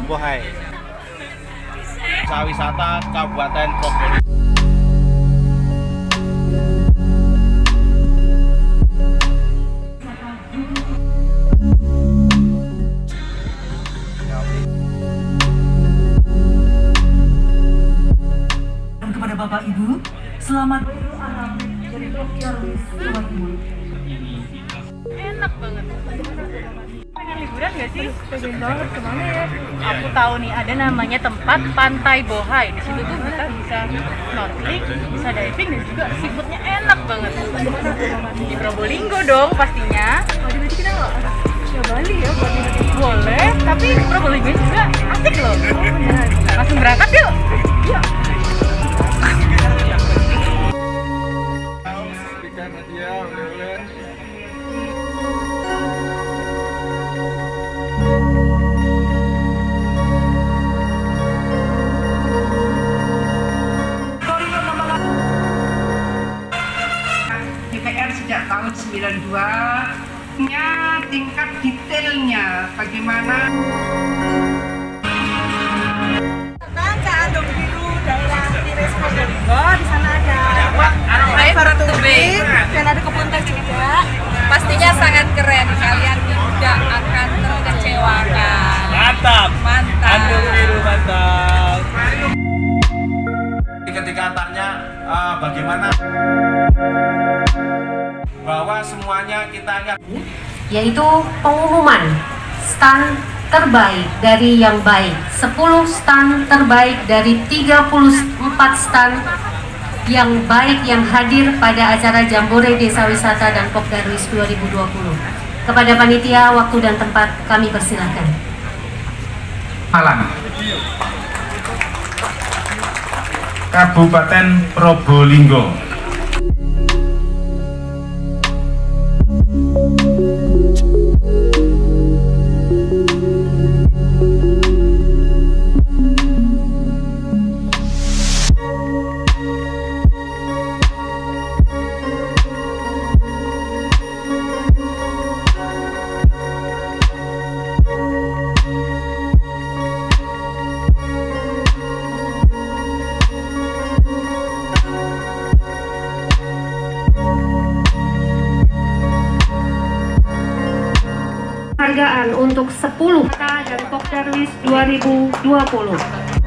Bohai. Desa Wisata Kabupaten Probolinggo. Kepada Bapak Ibu, selamat alam dari Darwis Jawa Timur. Enak banget. Pengen liburan nggak sih? Pengen banget, kemana ya? Aku tahu nih, ada namanya tempat Pantai Bohai. Di situ tuh kita bisa snorkeling, bisa diving, dan juga seafoodnya enak banget. Di Probolinggo dong pastinya. Berarti kita nggak ke Bali ya? Boleh, tapi Probolinggo juga asik loh. Langsung berangkat yuk. Yuk. DPR sejak tahun 92-nya tingkat detailnya bagaimana. Andong Biru daerah Tires Probolinggo, di sana ada flyover tubing dan ada kebun teh juga. Pastinya sangat keren, kalian tidak akan terkecewakan. Mantap. Mantap. Andong Biru mantap. Ketika tanya bagaimana bahwa semuanya kita lihat, yaitu pengumuman stand terbaik dari yang baik, 10 stand terbaik dari 34 stand yang baik yang hadir pada acara Jambore Desa Wisata dan Pokdarwis 2020. Kepada panitia, waktu dan tempat kami persilahkan. Malang, Kabupaten Probolinggo. Penghargaan untuk 10 dan Pokdarwis 2020.